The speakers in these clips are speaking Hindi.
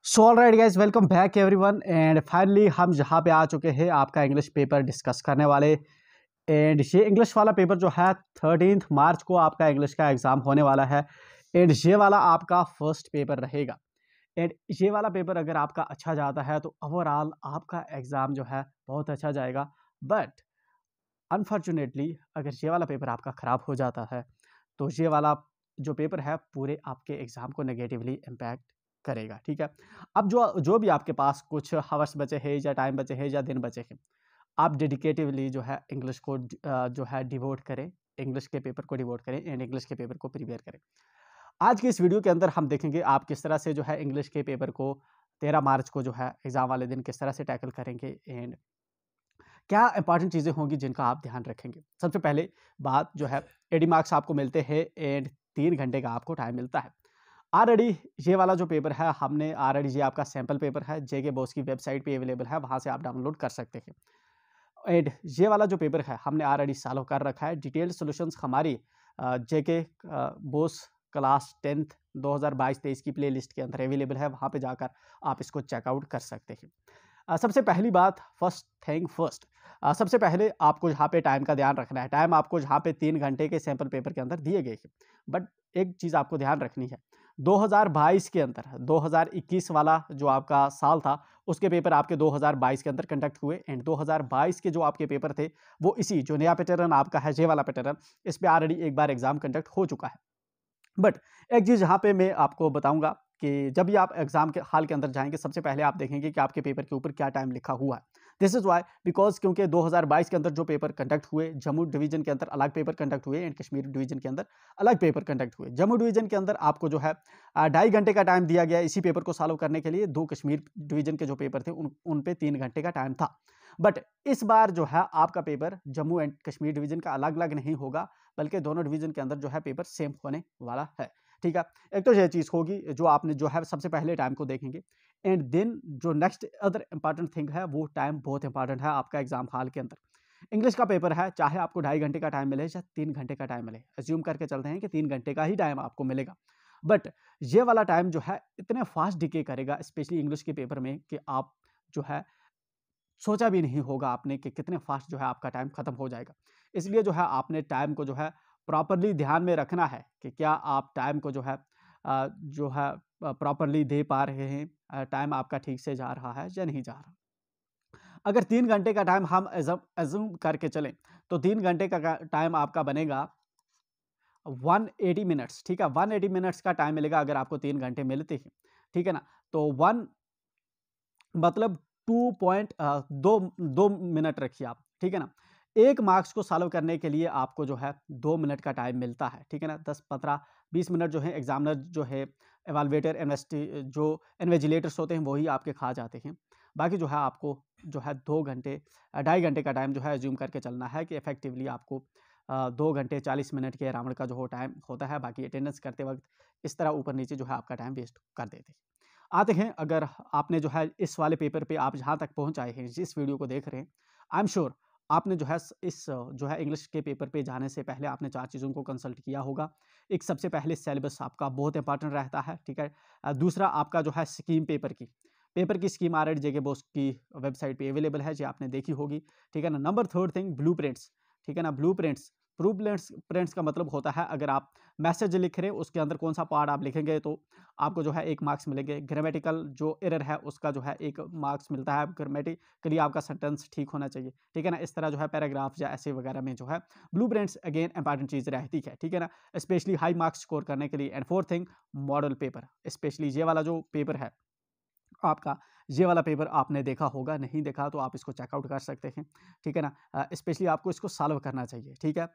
So alright guys, welcome back everyone. And finally हम यहाँ पे आ चुके हैं आपका इंग्लिश पेपर डिस्कस करने वाले। एंड ये इंग्लिश वाला पेपर जो है 13 मार्च को आपका इंग्लिश का एग्ज़ाम होने वाला है। एंड ये वाला आपका फर्स्ट पेपर रहेगा। एंड ये वाला पेपर अगर आपका अच्छा जाता है तो ओवरऑल आपका एग्ज़ाम जो है बहुत अच्छा जाएगा। बट अनफॉर्चुनेटली अगर ये वाला पेपर आपका ख़राब हो जाता है तो ये वाला जो पेपर है पूरे आपके एग्ज़ाम को नेगेटिवली इम्पैक्ट करेगा। ठीक है, अब जो जो भी आपके पास कुछ हावर्स बचे हैं या टाइम बचे हैं या दिन बचे हैं, आप डेडिकेटिवली जो है इंग्लिश को जो है डिवोट करें, इंग्लिश के पेपर को डिवोट करें एंड इंग्लिश के पेपर को प्रिपेयर करें। आज की इस वीडियो के अंदर हम देखेंगे आप किस तरह से जो है इंग्लिश के पेपर को 13 मार्च को जो है एग्ज़ाम वाले दिन किस तरह से टैकल करेंगे एंड क्या इंपॉर्टेंट चीज़ें होंगी जिनका आप ध्यान रखेंगे। सबसे पहले बात जो है 80 मार्क्स आपको मिलते हैं एंड 3 घंटे का आपको टाइम मिलता है। ऑलरेडी ये वाला जो पेपर है हमने ऑलरेडी ये आपका सैंपल पेपर है, जेके बॉस की वेबसाइट पे अवेलेबल है, वहाँ से आप डाउनलोड कर सकते हैं। एंड ये वाला जो पेपर है हमने ऑलरेडी सॉल्व कर रखा है। डिटेल्ड सॉल्यूशंस हमारी जेके बॉस क्लास 10th 2022-23 की प्लेलिस्ट के अंदर अवेलेबल है, वहाँ पे जाकर आप इसको चेकआउट कर सकते हैं। सबसे पहली बात, फर्स्ट थिंग फर्स्ट, सबसे पहले आपको यहाँ पे टाइम का ध्यान रखना है। टाइम आपको यहाँ पे 3 घंटे के सैंपल पेपर के अंदर दिए गए हैं। बट एक चीज़ आपको ध्यान रखनी है, 2022 के अंदर 2021 वाला जो आपका साल था उसके पेपर आपके 2022 के अंदर कंडक्ट हुए एंड 2022 के जो आपके पेपर थे वो इसी जो नया पैटर्न आपका है, ये वाला पैटर्न, इस पे ऑलरेडी एक बार एग्जाम कंडक्ट हो चुका है। बट एक चीज़ यहाँ पे मैं आपको बताऊंगा कि जब भी आप एग्जाम के हाल के अंदर जाएंगे सबसे पहले आप देखेंगे कि आपके पेपर के ऊपर क्या टाइम लिखा हुआ है। दिस इज वाई बिकॉज क्योंकि 2022 के अंदर जो पेपर कंडक्ट हुए, जम्मू डिवीजन के अंदर अलग पेपर कंडक्ट हुए एंड कश्मीर डिवीजन के अंदर अलग पेपर कंडक्ट हुए। जम्मू डिवीजन के अंदर आपको जो है 2.5 घंटे का टाइम दिया गया इसी पेपर को सॉल्व करने के लिए। 2 कश्मीर डिवीजन के जो पेपर थे उन पे 3 घंटे का टाइम था। बट इस बार जो है आपका paper Jammu and Kashmir division का अलग अलग नहीं होगा, बल्कि दोनों डिवीजन के अंदर जो है पेपर सेम होने वाला है। ठीक है, एक तो यह चीज़ होगी जो आपने जो है सबसे पहले टाइम को देखेंगे एंड देन जो नेक्स्ट अदर इंपॉर्टेंट थिंग है वो टाइम बहुत इंपॉर्टेंट है आपका एग्जाम हॉल के अंदर। इंग्लिश का पेपर है, चाहे आपको 2.5 घंटे का टाइम मिले या 3 घंटे का टाइम मिले, अज्यूम करके चलते हैं कि 3 घंटे का ही टाइम आपको मिलेगा। बट ये वाला टाइम जो है इतने फास्ट डिके करेगा स्पेशली इंग्लिश के पेपर में कि आप जो है सोचा भी नहीं होगा आपने कि कितने फास्ट जो है आपका टाइम खत्म हो जाएगा। इसलिए जो है आपने टाइम को जो है प्रॉपरली ध्यान में रखना है कि क्या आप टाइम को जो है प्रॉपरली दे पा रहे हैं, टाइम आपका ठीक से जा रहा है या नहीं जा रहा। अगर 3 घंटे का टाइम हम एज्यूम करके चलें तो 3 घंटे का टाइम आपका बनेगा 180 मिनट्स। ठीक है, 180 मिनट्स का टाइम मिलेगा अगर आपको 3 घंटे मिलते हैं। ठीक है ना, तो वन मतलब 2 मिनट रखिए आप। ठीक है ना, एक मार्क्स को सॉल्व करने के लिए आपको जो है 2 मिनट का टाइम मिलता है। ठीक है ना, 10 15 20 मिनट जो है एग्जामिनर जो है एवालुएटर जो इन्विजिलेटर्स होते हैं वही आपके खा जाते हैं। बाकी जो है आपको जो है 2 घंटे 2.5 घंटे का टाइम जो है एज्यूम करके चलना है कि इफेक्टिवली आपको 2 घंटे 40 मिनट के अराउंड का जो हो टाइम होता है। बाकी अटेंडेंस करते वक्त इस तरह ऊपर नीचे जो है आपका टाइम वेस्ट कर देते हैं। आते हैं, अगर आपने जो है इस वाले पेपर पे आप जहाँ तक पहुँच आए हैं, जिस वीडियो को देख रहे हैं, आई एम श्योर आपने जो है इस जो है इंग्लिश के पेपर पे जाने से पहले आपने 4 चीज़ों को कंसल्ट किया होगा। एक, सबसे पहले सिलेबस आपका बहुत इंपॉर्टेंट रहता है। ठीक है, दूसरा आपका जो है स्कीम पेपर की स्कीम ऑलरेडी जेके बॉस की वेबसाइट पे अवेलेबल है, जो आपने देखी होगी। ठीक है ना, number third thing blue prints. ठीक है ना, ब्लू प्रिंट्स का मतलब होता है अगर आप मैसेज लिख रहे हैं उसके अंदर कौन सा पार्ट आप लिखेंगे तो आपको जो है 1 मार्क्स मिलेंगे। ग्रामेटिकल जो एरर है उसका जो है 1 मार्क्स मिलता है। ग्रामेटिकली आपका सेंटेंस ठीक होना चाहिए। ठीक है ना, इस तरह जो है पैराग्राफ या ऐसे वगैरह में जो है ब्लू प्रिंट्स अगेन इंपॉर्टेंट चीज़ रहती है। ठीक है ना, स्पेशली हाई मार्क्स स्कोर करने के लिए। And fourth thing model paper, specially ये वाला जो पेपर है आपका, ये वाला पेपर आपने देखा होगा, नहीं देखा तो आप इसको चेकआउट कर सकते हैं। ठीक है ना, स्पेशली आपको इसको सॉल्व करना चाहिए। ठीक है,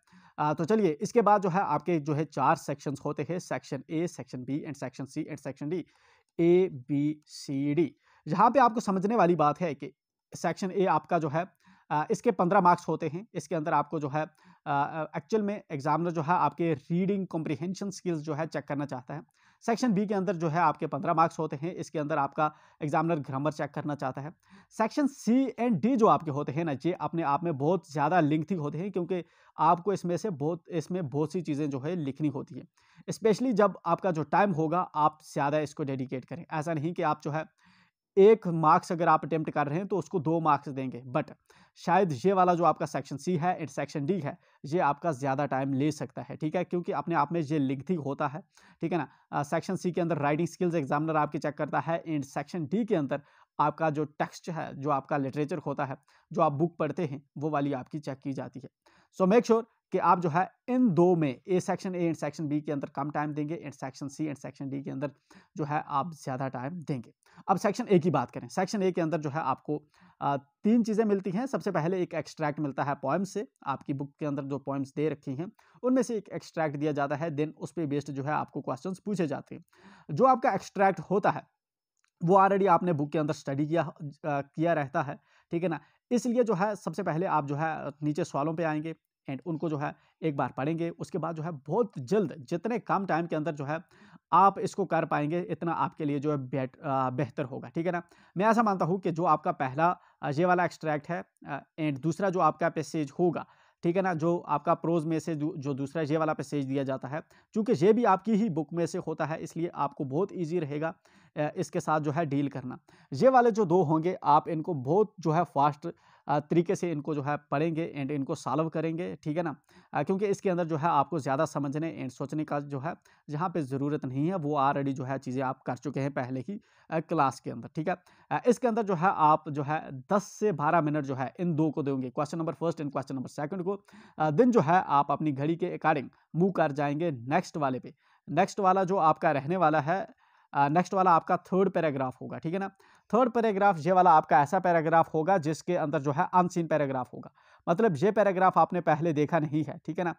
तो चलिए इसके बाद जो है आपके जो है 4 सेक्शंस होते हैं, section A, section B and section C and section D. A B C D, यहाँ पे आपको समझने वाली बात है कि सेक्शन ए आपका जो है इसके 15 मार्क्स होते हैं। इसके अंदर आपको जो है एक्चुअल में एग्जामिनर जो है आपके रीडिंग कॉम्प्रिहेंशन स्किल्स जो है चेक करना चाहता है। सेक्शन बी के अंदर जो है आपके 15 मार्क्स होते हैं, इसके अंदर आपका एग्जामिनर ग्रामर चेक करना चाहता है। सेक्शन सी एंड डी जो आपके होते हैं ना, ये अपने आप में बहुत ज़्यादा लेंथी होते हैं, क्योंकि आपको इसमें बहुत सी चीज़ें जो है लिखनी होती है। स्पेशली जब आपका जो टाइम होगा, आप ज़्यादा इसको डेडिकेट करें। ऐसा नहीं कि आप जो है 1 मार्क्स अगर आप अटेम्प्ट कर रहे हैं तो उसको 2 मार्क्स देंगे, बट शायद ये वाला जो आपका सेक्शन सी है एंड सेक्शन डी है, ये आपका ज़्यादा टाइम ले सकता है, ठीक है? क्योंकि अपने आप में ये लेंथी होता है, ठीक है ना? सेक्शन सी के अंदर राइटिंग स्किल्स एग्जामिनर आपकी चेक करता है, एंड सेक्शन डी के अंदर आपका जो टेक्स्ट है, जो आपका लिटरेचर होता है, जो आप बुक पढ़ते हैं, वो वाली आपकी चेक की जाती है। सो मेक श्योर कि आप जो है इन दो में, section A and section B के अंदर कम टाइम देंगे, and section C and section D के अंदर जो है आप ज़्यादा टाइम देंगे। अब सेक्शन ए की बात करें। सेक्शन ए के अंदर जो है आपको 3 चीज़ें मिलती हैं। सबसे पहले एक एक्सट्रैक्ट मिलता है पोएम से, आपकी बुक के अंदर जो पोएम्स दे रखी हैं, उनमें से एक एक्सट्रैक्ट दिया जाता है, देन उस पे बेस्ड जो है आपको क्वेश्चंस पूछे जाते हैं। जो आपका एक्सट्रैक्ट होता है, वो ऑलरेडी आपने बुक के अंदर स्टडी किया रहता है, ठीक है ना? इसलिए जो है सबसे पहले आप जो है नीचे सवालों पे आएँगे एंड उनको जो है एक बार पढ़ेंगे। उसके बाद जो है बहुत जल्द, जितने कम टाइम के अंदर जो है आप इसको कर पाएँगे, इतना आपके लिए जो है बेहतर होगा, ठीक है ना? मैं ऐसा मानता हूँ कि जो आपका पहला ये वाला एक्सट्रैक्ट है एंड दूसरा जो आपका पैसेज होगा, ठीक है ना? जो आपका प्रोज़ में से जो दूसरा ये वाला पैसेज दिया जाता है, चूँकि ये भी आपकी ही बुक में से होता है, इसलिए आपको बहुत ईज़ी रहेगा इसके साथ जो है डील करना। ये वाले जो 2 होंगे, आप इनको बहुत जो है फ़ास्ट तरीके से इनको जो है पढ़ेंगे एंड इनको सॉल्व करेंगे, ठीक है ना? क्योंकि इसके अंदर जो है आपको ज़्यादा समझने एंड सोचने का जो है, जहाँ पे ज़रूरत नहीं है, वो ऑलरेडी जो है चीज़ें आप कर चुके हैं पहले ही क्लास के अंदर, ठीक है? इसके अंदर जो है आप जो है 10 से 12 मिनट जो है इन 2 को देंगे, question number first and question number second को। देन जो है आप अपनी घड़ी के अकॉर्डिंग मूव कर जाएँगे नेक्स्ट वाले पे। नेक्स्ट वाला जो आपका रहने वाला है, नेक्स्ट वाला आपका थर्ड पैराग्राफ होगा, ठीक है ना? थर्ड पैराग्राफ ये वाला आपका ऐसा पैराग्राफ होगा जिसके अंदर जो है अनसीन पैराग्राफ होगा। मतलब ये पैराग्राफ आपने पहले देखा नहीं है, ठीक है ना?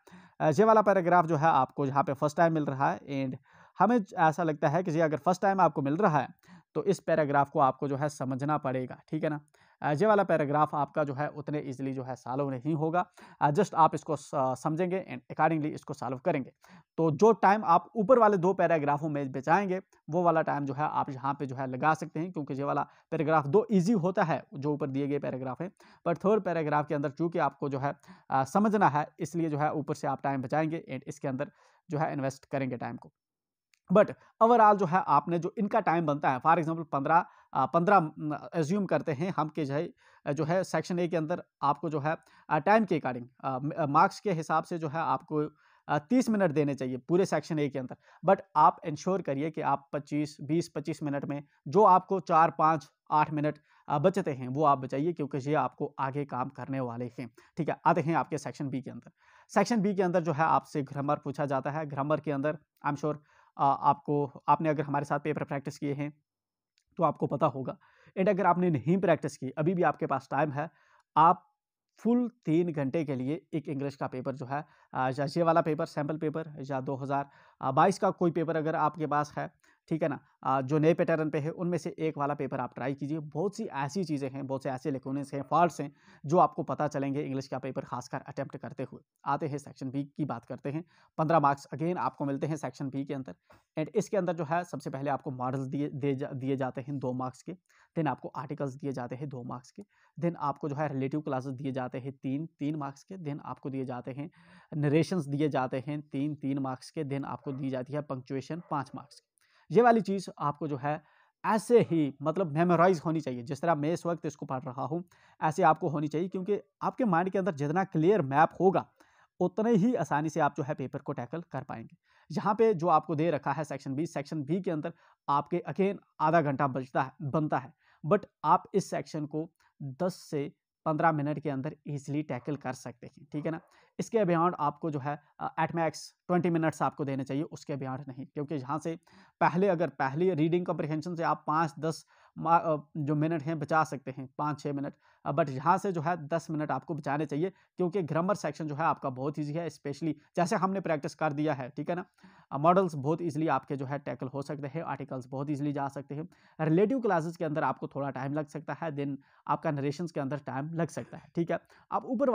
ये वाला पैराग्राफ जो है आपको यहाँ पे फर्स्ट टाइम मिल रहा है एंड हमें ऐसा लगता है कि ये अगर फर्स्ट टाइम आपको मिल रहा है, तो इस पैराग्राफ को आपको जो है समझना पड़ेगा, ठीक है ना? ये वाला पैराग्राफ आपका जो है उतने ईज़िली जो है सॉल्व नहीं होगा। जस्ट आप इसको समझेंगे एंड अकॉर्डिंगली इसको सॉल्व करेंगे। तो जो टाइम आप ऊपर वाले 2 पैराग्राफों में बचाएँगे, वो वाला टाइम जो है आप यहाँ पे जो है लगा सकते हैं, क्योंकि ये वाला पैराग्राफ 2 ईज़ी होता है, जो ऊपर दिए गए पैराग्राफ हैं। पर थर्ड पैराग्राफ के अंदर चूँकि आपको जो है समझना है, इसलिए जो है ऊपर से आप टाइम बचाएँगे एंड इसके अंदर जो है इन्वेस्ट करेंगे टाइम को। बट ओवरऑल जो है आपने जो इनका टाइम बनता है, फॉर एग्जांपल 15 एज्यूम करते हैं हम कि जो है सेक्शन ए के अंदर आपको जो है टाइम के अकॉर्डिंग मार्क्स के हिसाब से जो है आपको 30 मिनट देने चाहिए पूरे सेक्शन ए के अंदर। बट आप इंश्योर करिए कि आप 20-25 मिनट में जो आपको 4-5-8 मिनट बचते हैं, वो आप बचाइए, क्योंकि ये आपको आगे काम करने वाले हैं, ठीक है? आते हैं आपके सेक्शन बी के अंदर। सेक्शन बी के अंदर जो है आपसे ग्रामर पूछा जाता है। ग्रामर के अंदर आई एम श्योर आपने अगर हमारे साथ पेपर प्रैक्टिस किए हैं, तो आपको पता होगा। एंड अगर आपने नहीं प्रैक्टिस की, अभी भी आपके पास टाइम है, आप फुल 3 घंटे के लिए एक इंग्लिश का पेपर जो है या ये वाला पेपर, सैंपल पेपर, या 2022 का कोई पेपर अगर आपके पास है, ठीक है ना? जो नए पैटर्न पे है, उनमें से एक वाला पेपर आप ट्राई कीजिए। बहुत सी ऐसी चीज़ें हैं, बहुत से ऐसे लेक्यूनेस हैं, फॉल्ट्स हैं, जो आपको पता चलेंगे इंग्लिश का पेपर खासकर अटेम्प्ट करते हुए। आते हैं सेक्शन बी की बात करते हैं। 15 मार्क्स अगेन आपको मिलते हैं सेक्शन बी के अंदर एंड इसके अंदर जो है सबसे पहले आपको मॉडल्स दिए जाते हैं 2 मार्क्स के। देन आपको आर्टिकल्स दिए जाते हैं 2 मार्क्स के। देन आपको जो है रिलेटिव क्लासेस दिए जाते हैं 3 मार्क्स के। देन आपको दिए जाते हैं नरेशंस दिए जाते हैं 3 मार्क्स के। देन आपको दी जाती है पंक्चुएशन 5 मार्क्स की। ये वाली चीज़ आपको जो है ऐसे ही मतलब मेमोराइज़ होनी चाहिए। जिस तरह मैं इस वक़्त इसको पढ़ रहा हूँ, ऐसे आपको होनी चाहिए, क्योंकि आपके माइंड के अंदर जितना क्लियर मैप होगा, उतने ही आसानी से आप जो है पेपर को टैकल कर पाएँगे। यहाँ पे जो आपको दे रखा है सेक्शन बी के अंदर आपके अगेन आधा घंटा बनता है। बट आप इस सेक्शन को 10 से 15 मिनट के अंदर ईज़िली टैकल कर सकते हैं, ठीक है ना? इसके बियॉन्ड आपको जो है एट मैक्स 20 मिनट्स आपको देने चाहिए, उसके बियॉन्ड नहीं। क्योंकि यहाँ से पहली रीडिंग कम्प्रिहेंशन से आप 5-10 जो मिनट हैं बचा सकते हैं, 5-6 मिनट। बट यहाँ से जो है 10 मिनट आपको बचाने चाहिए, क्योंकि ग्रामर सेक्शन जो है आपका बहुत ईज़ी है, स्पेशली जैसे हमने प्रैक्टिस कर दिया है, ठीक है ना? मॉडल्स बहुत ईज़िली आपके जो है टैकल हो सकते हैं, आर्टिकल्स बहुत ईज़िली जा सकते हैं। रिलेटिव क्लासेस के अंदर आपको थोड़ा टाइम लग सकता है, देन आपका नरेशंस के अंदर टाइम लग सकता है, ठीक है? आप ऊपर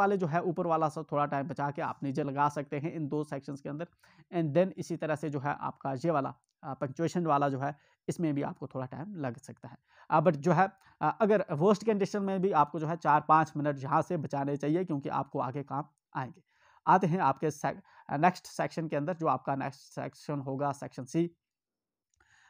वाला सा थोड़ा टाइम बचा के आप नीचे लगा सकते हैं इन 2 सेक्शंस के अंदर एंड देन इसी तरह से जो है आपका ये वाला पंक्चुएशन वाला जो है इसमें भी आपको थोड़ा टाइम लग सकता है। बट जो है अगर वर्स्ट कंडीशन में भी आपको जो है 4-5 मिनट यहाँ से बचाने चाहिए, क्योंकि आपको आगे काम आएंगे। आते हैं आपके नेक्स्ट सेक्शन के अंदर, जो आपका नेक्स्ट सेक्शन होगा सेक्शन सी।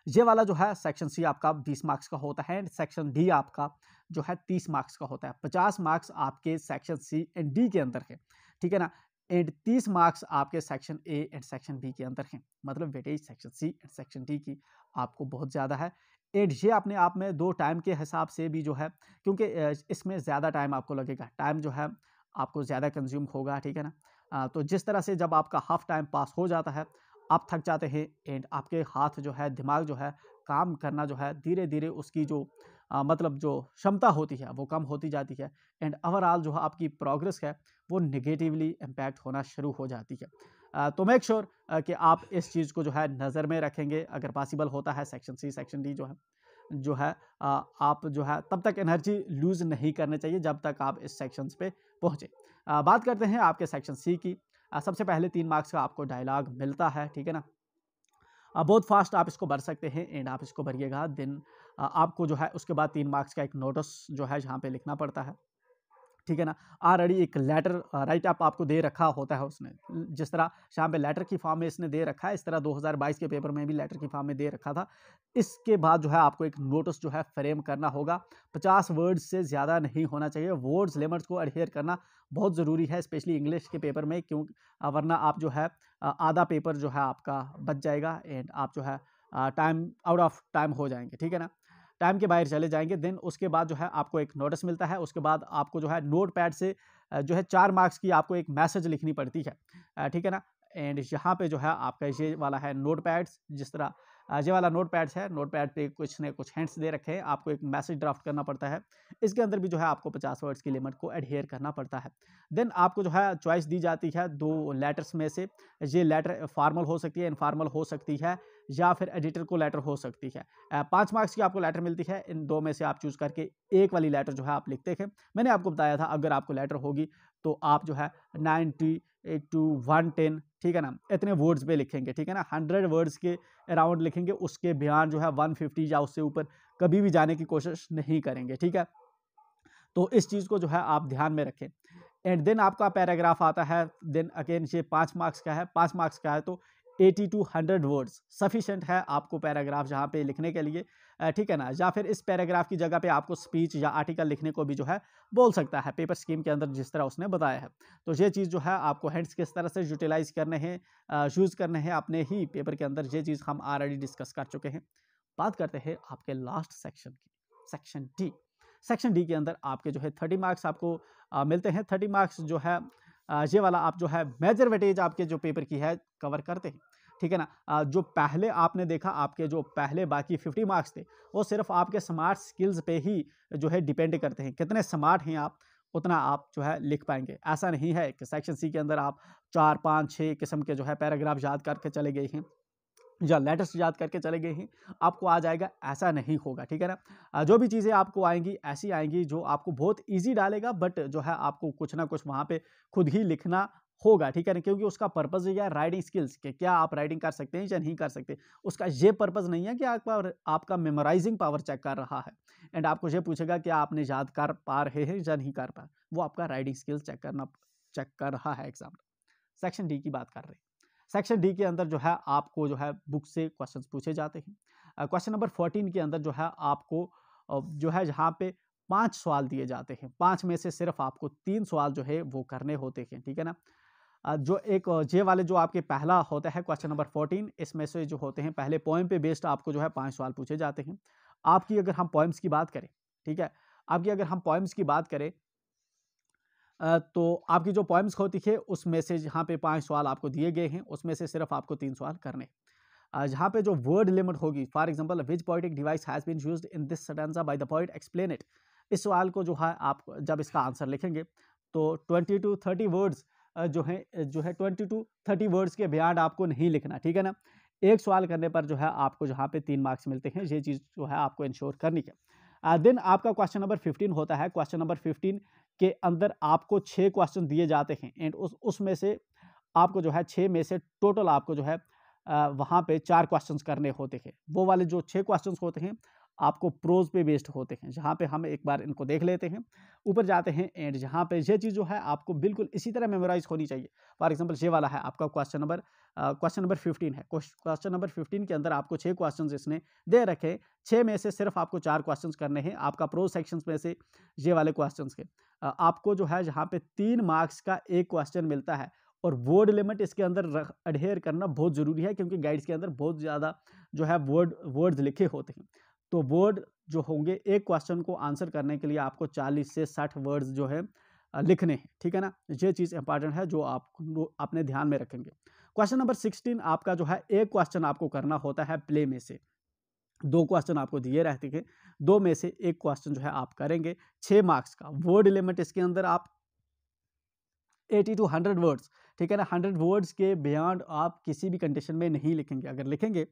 ये वाला जो है सेक्शन सी आपका 20 मार्क्स का होता है, एंड सेक्शन डी आपका जो है 30 मार्क्स का होता है। 50 मार्क्स आपके सेक्शन सी एंड डी के अंदर है, ठीक है ना, एंड 30 मार्क्स आपके section A and section B के अंदर हैं। मतलब weightage section C and section D की आपको बहुत ज़्यादा है। एंड ये अपने आप में दो टाइम के हिसाब से भी जो है, क्योंकि इसमें ज़्यादा टाइम आपको लगेगा, टाइम जो है आपको ज़्यादा कंज्यूम होगा, ठीक है ना। तो जिस तरह से जब आपका हाफ टाइम पास हो जाता है, आप थक जाते हैं, एंड आपके हाथ जो है, दिमाग जो है, काम करना जो है धीरे धीरे उसकी जो मतलब जो क्षमता होती है वो कम होती जाती है, एंड ओवरऑल जो है आपकी प्रोग्रेस है वो नेगेटिवली इम्पैक्ट होना शुरू हो जाती है। तो मेक श्योर कि आप इस चीज़ को जो है नज़र में रखेंगे। अगर पॉसिबल होता है सेक्शन सी सेक्शन डी जो है आप जो है तब तक एनर्जी लूज़ नहीं करने चाहिए जब तक आप इस सेक्शंस पे पहुँचे। बात करते हैं आपके सेक्शन सी की। सबसे पहले 3 मार्क्स का आपको डायलॉग मिलता है, ठीक है ना। बहुत फास्ट आप इसको भर सकते हैं, एंड आप इसको भरिएगा। देन आपको जो है उसके बाद 3 मार्क्स का एक नोटिस जो है यहाँ पे लिखना पड़ता है, ठीक है ना। ऑलरेडी एक लेटर राइट अप आपको दे रखा होता है उसने, जिस तरह यहाँ पे लेटर की फॉर्म में इसने दे रखा है, इस तरह 2022 के पेपर में भी लेटर की फॉर्म में दे रखा था। इसके बाद जो है आपको एक नोटिस जो है फ्रेम करना होगा। 50 वर्ड्स से ज़्यादा नहीं होना चाहिए। वर्ड्स लिमिट्स को एडहेयर करना बहुत ज़रूरी है, स्पेशली इंग्लिश के पेपर में, क्यों वरना आप जो है आधा पेपर जो है आपका बच जाएगा, एंड आप जो है टाइम आउट ऑफ टाइम हो जाएंगे, ठीक है ना, टाइम के बाहर चले जाएंगे। देन उसके बाद जो है आपको एक नोटिस मिलता है। उसके बाद आपको जो है नोट पैड से जो है 4 मार्क्स की आपको एक मैसेज लिखनी पड़ती है, ठीक है ना। एंड यहाँ पे जो है आपका ये वाला है नोट पैड्स, जिस तरह ये वाला नोट पैड्स है, नोट पैड पे कुछ न कुछ हिंट्स दे रखे हैं, आपको एक मैसेज ड्राफ्ट करना पड़ता है। इसके अंदर भी जो है आपको 50 वर्ड्स की लिमिट को एडहेयर करना पड़ता है। देन आपको जो है चॉइस दी जाती है 2 लेटर्स में से। ये लेटर फॉर्मल हो सकती है, इनफॉर्मल हो सकती है, या फिर एडिटर को लेटर हो सकती है। 5 मार्क्स की आपको लेटर मिलती है। इन 2 में से आप चूज़ करके एक वाली लेटर जो है आप लिखते हैं। मैंने आपको बताया था अगर आपको लेटर होगी तो आप जो है 90 टू 110, ठीक है ना, इतने वर्ड्स पे लिखेंगे, ठीक है ना। 100 वर्ड्स के अराउंड लिखेंगे, उसके बियॉन्ड जो है 150 या उससे ऊपर कभी भी जाने की कोशिश नहीं करेंगे, ठीक है। तो इस चीज़ को जो है आप ध्यान में रखें। एंड देन आपका पैराग्राफ आता है। देन अगेन ये 5 मार्क्स का है। 5 मार्क्स का है तो 80 टू 100 वर्ड्स सफिशेंट है आपको पैराग्राफ जहाँ पे लिखने के लिए, ठीक है ना। या फिर इस पैराग्राफ की जगह पे आपको स्पीच या आर्टिकल लिखने को भी जो है बोल सकता है, पेपर स्कीम के अंदर जिस तरह उसने बताया है। तो ये चीज़ जो है आपको हेड्स किस तरह से यूटिलाइज करने हैं, यूज़ करने हैं अपने ही पेपर के अंदर, ये चीज़ हम ऑलरेडी डिस्कस कर चुके हैं। बात करते हैं आपके लास्ट सेक्शन की, सेक्शन डी। सेक्शन डी के अंदर आपके जो है 30 मार्क्स आपको मिलते हैं। 30 मार्क्स जो है ये वाला आप जो है मेजर वेटेज आपके जो पेपर की है कवर करते हैं, ठीक है ना। जो पहले आपने देखा आपके जो पहले बाकी 50 मार्क्स थे वो सिर्फ आपके स्मार्ट स्किल्स पे ही जो है डिपेंड करते हैं। कितने स्मार्ट हैं आप, उतना आप जो है लिख पाएंगे। ऐसा नहीं है कि सेक्शन सी के अंदर आप 4, 5, 6 किस्म के जो है पैराग्राफ याद करके चले गए हैं या लेटर्स याद करके चले गए हैं, आपको आ जाएगा, ऐसा नहीं होगा, ठीक है ना। जो भी चीज़ें आपको आएंगी ऐसी आएंगी जो आपको बहुत इजी डालेगा, बट जो है आपको कुछ ना कुछ वहाँ पे खुद ही लिखना होगा, ठीक है ना, क्योंकि उसका पर्पज़ ये है राइटिंग स्किल्स के, क्या आप राइटिंग कर सकते हैं या नहीं कर सकते। उसका ये पर्पज़ नहीं है कि आपका मेमोराइजिंग पावर चेक कर रहा है, एंड आपको ये पूछेगा कि आपने याद कर पा रहे हैं या नहीं कर पा। वो आपका राइटिंग स्किल्स चेक कर रहा है एग्जाम। सेक्शन डी की बात कर रहे हैं। सेक्शन डी के अंदर जो है आपको जो है बुक से क्वेश्चंस पूछे जाते हैं। क्वेश्चन नंबर 14 के अंदर जो है आपको जो है यहाँ पे 5 सवाल दिए जाते हैं। 5 में से सिर्फ आपको 3 सवाल जो है वो करने होते हैं, ठीक है ना। जो एक जे वाले जो आपके पहला होता है क्वेश्चन नंबर 14, इसमें से जो होते हैं पहले पोएम पे बेस्ड आपको जो है 5 सवाल पूछे जाते हैं। आपकी अगर हम पोएम्स की बात करें, ठीक है, आपकी अगर हम पोएम्स की बात करें तो आपकी जो पोएम्स होती है उसमें से यहाँ पे 5 सवाल आपको दिए गए हैं, उसमें से सिर्फ आपको 3 सवाल करने। जहाँ पे जो वर्ड लिमिट होगी, for example which poetic device has been used in this stanza by the poet, explain it. इस सवाल को जो है आप जब इसका आंसर लिखेंगे तो 20 टू 30 वर्ड्स जो है 20 टू 30 वर्ड्स के बियॉन्ड आपको नहीं लिखना, ठीक है ना। एक सवाल करने पर जो है आपको जहाँ पे 3 मार्क्स मिलते हैं, ये चीज़ जो है आपको इंश्योर करनी है। देन आपका क्वेश्चन नंबर 15 होता है। क्वेश्चन नंबर 15 के अंदर आपको 6 क्वेश्चन दिए जाते हैं, एंड उसमें से आपको जो है 6 में से टोटल आपको जो है वहाँ पे 4 क्वेश्चंस करने होते हैं। वो वाले जो 6 क्वेश्चंस होते हैं आपको प्रोज पे बेस्ड होते हैं, जहाँ पे हम एक बार इनको देख लेते हैं, ऊपर जाते हैं एंड जहाँ पे ये चीज़ जो है आपको बिल्कुल इसी तरह मेमोराइज होनी चाहिए। फॉर एग्जांपल ये वाला है आपका क्वेश्चन नंबर 15 है। क्वेश्चन नंबर 15 के अंदर आपको 6 क्वेश्चंस इसने दे रखे, 6 में से सिर्फ आपको 4 क्वेश्चंस करने हैं आपका प्रोज सेक्शंस में से ये वाले क्वेश्चंस के। आपको जो है जहाँ पे 3 मार्क्स का एक क्वेश्चन मिलता है और वर्ड लिमिट इसके अंदर अडहेयर करना बहुत ज़रूरी है, क्योंकि गाइड्स के अंदर बहुत ज़्यादा जो है वर्ड्स लिखे होते हैं। तो वर्ड जो होंगे एक क्वेश्चन को आंसर करने के लिए आपको 40 से 60 वर्ड्स जो है लिखने हैं, ठीक है ना। ये चीज़ इंपॉर्टेंट है जो आप अपने ध्यान में रखेंगे। क्वेश्चन नंबर 16 आपका जो है एक क्वेश्चन आपको करना होता है प्ले में से। 2 क्वेश्चन आपको दिए रहते हैं, 2 में से एक क्वेश्चन जो है आप करेंगे 6 मार्क्स का। वर्ड लिमिट इसके अंदर आप 80 टू 100 वर्ड्स, ठीक है ना। 100 वर्ड्स के बियॉन्ड आप किसी भी कंडीशन में नहीं लिखेंगे। अगर लिखेंगे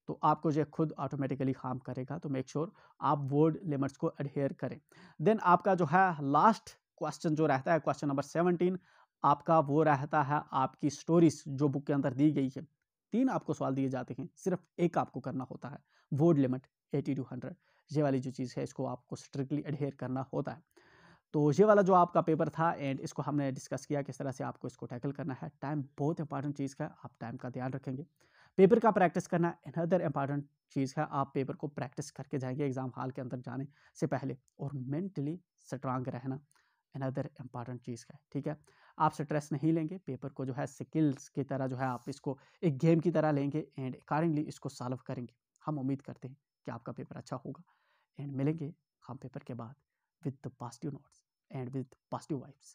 तो आपको जो खुद ऑटोमेटिकली हार्म करेगा। तो मेक श्योर आप वर्ड लिमिट्स को एडहेयर करें। देन आपका जो है लास्ट क्वेश्चन जो रहता है क्वेश्चन नंबर 17 आपका वो रहता है आपकी स्टोरीज जो बुक के अंदर दी गई है। 3 आपको सवाल दिए जाते हैं, सिर्फ एक आपको करना होता है। वर्ड लिमिट 80 टू 100 ये वाली जो चीज़ है इसको आपको स्ट्रिक्टली एडहेयर करना होता है। तो ये वाला जो आपका पेपर था एंड इसको हमने डिस्कस किया किस तरह से आपको इसको टैकल करना है। टाइम बहुत इंपॉर्टेंट चीज़ है, आप टाइम का ध्यान रखेंगे। पेपर का प्रैक्टिस करना अनदर इंपॉर्टेंट चीज़ है, आप पेपर को प्रैक्टिस करके जाएंगे एग्जाम हॉल के अंदर जाने से पहले। और मेंटली स्ट्रांग रहना अनदर इंपॉर्टेंट चीज़ है, ठीक है। आप स्ट्रेस नहीं लेंगे, पेपर को जो है स्किल्स की तरह जो है आप इसको एक गेम की तरह लेंगे एंड अकॉर्डिंगली इसको सॉल्व करेंगे। हम उम्मीद करते हैं कि आपका पेपर अच्छा होगा एंड मिलेंगे हम पेपर के बाद with the positive notes and with positive vibes.